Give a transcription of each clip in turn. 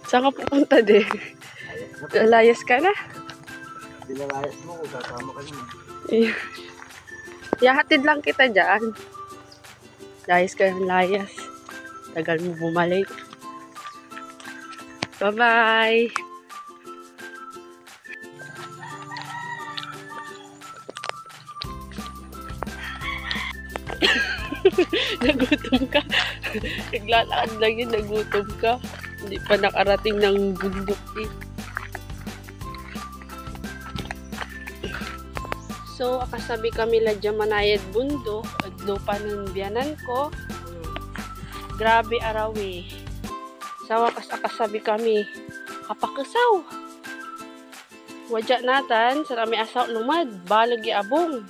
Saan ka pupunta din? Layas ka na? Pinalayas mo kung kasama ka naman. Ihahatid lang kita dyan. Layas ka ng layas. Tagal mo bumalik. Bye-bye! Nagutom ka. Naglalakad lang yun, nagutom ka. Hindi pa nakarating ng bundok eh. So, akasabi kami ladya manayad bundok at lupa ng biyanan ko. Grabe arawi. Sa wakas akasabi kami kapakasaw. Wadya natan, sa kami asaw lumad, balag abong.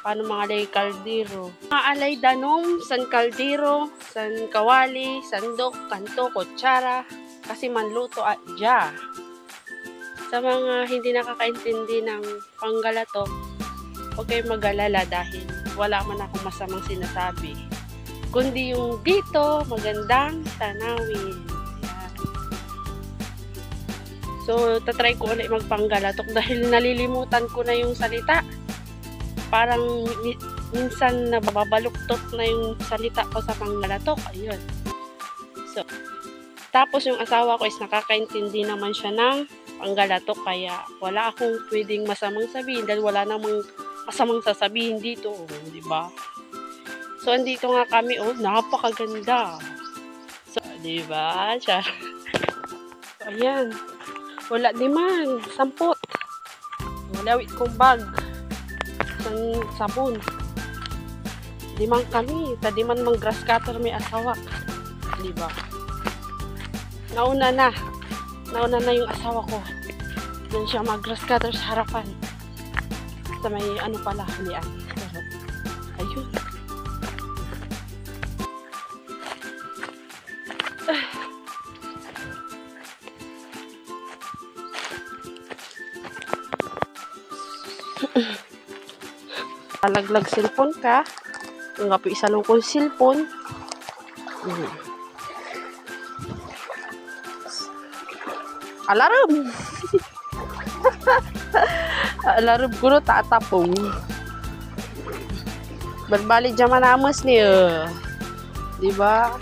Paano mga alay kaldero? Mga alay danom, san kaldero, san kawali, sandok, kanto, kutsara, kasi manluto at dya. Sa mga hindi nakakaintindi ng panggalatok, huwag kayong mag-alala dahil wala man akong masamang sinasabi. Kundi yung dito, magandang tanawin. Yan. So, tatry ko ulit magpanggalatok dahil nalilimutan ko na yung salita. Parang minsan nababaluktot na yung salita ko sa panggalatok. Ayun. So, tapos yung asawa ko is nakakaintindi naman siya ng panggalatok. Kaya wala akong pwedeng masamang sabihin dahil wala namang masamang sasabihin dito. Di ba? So, andito nga kami. Oh, napakaganda. So, di ba? So, ayan. Wala di man. Sampot. Walawit kong bag. Sabon. Di man kami. Tadi man mang grass cutter may asawa. Diba? Nauna na yung asawa ko. Doon siya mag grass cutter sa harapan. Sa may ano pala, halian. Ayun. Alaglag cellphone ka. Ang gapi isa lang kong cellphone. Alarm! Alarm ko no tatapong. Berbalik zaman amas niya. Diba?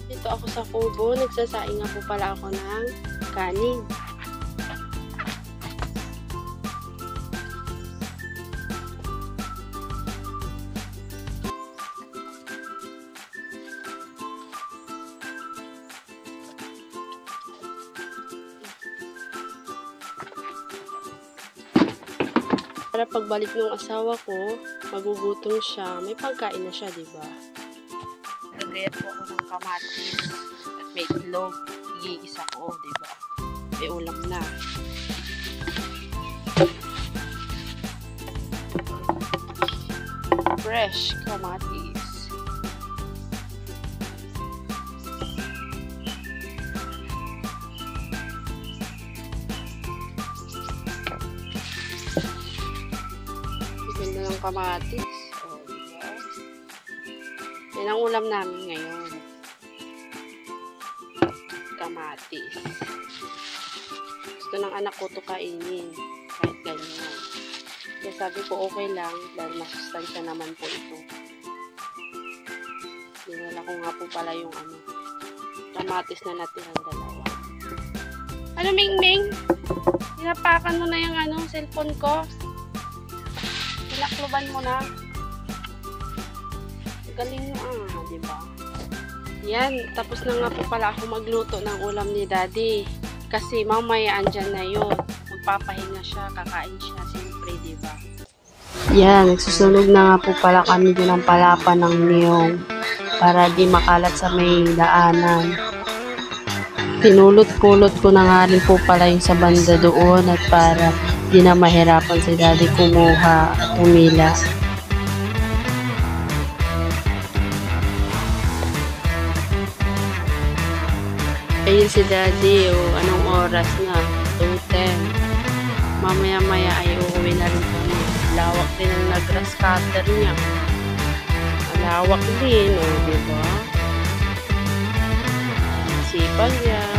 Dito ako sa kubo. Nagsasaing nga po pala ako ng kanin. Para pagbalik ng asawa ko, magugutom siya. May pagkain na siya, diba? Nagayat po ako ng kamatis at may itlog. Iisa ko, diba? May ulam na. Fresh kamatis. Ganda ng kamatis. Oh, diba? Yan ang ulam namin ngayon. Kamatis. Gusto ng anak ko ito kainin. Kahit ganyan. Kaya sabi ko okay lang dahil masustansya naman po ito. Dinala ko nga po pala yung kamatis na natirang dalawa. Ano, Ming Ming? Hinapakan mo na yung cellphone ko. Ilakluban mo na. Galing mo diba? Yan, tapos na nga po pala ako magluto ng ulam ni Daddy. Kasi mamaya andyan na yun. Magpapahinga siya, kakain siya, siyempre, diba? Yan, nagsusunog na nga po pala kami din ng palapa ng niyong para di makalat sa may daanan. Pinulot-pulot ko na nga rin po pala yung sa banda doon at para di na mahirapan si Daddy kumuha at humila. Ayun si Daddy, anong oras na? 2:10. Mamaya-maya ay uuwi na rin kami. Lawak din ang nag-grass cutter niya. Lawak din, diba? Sipag yan.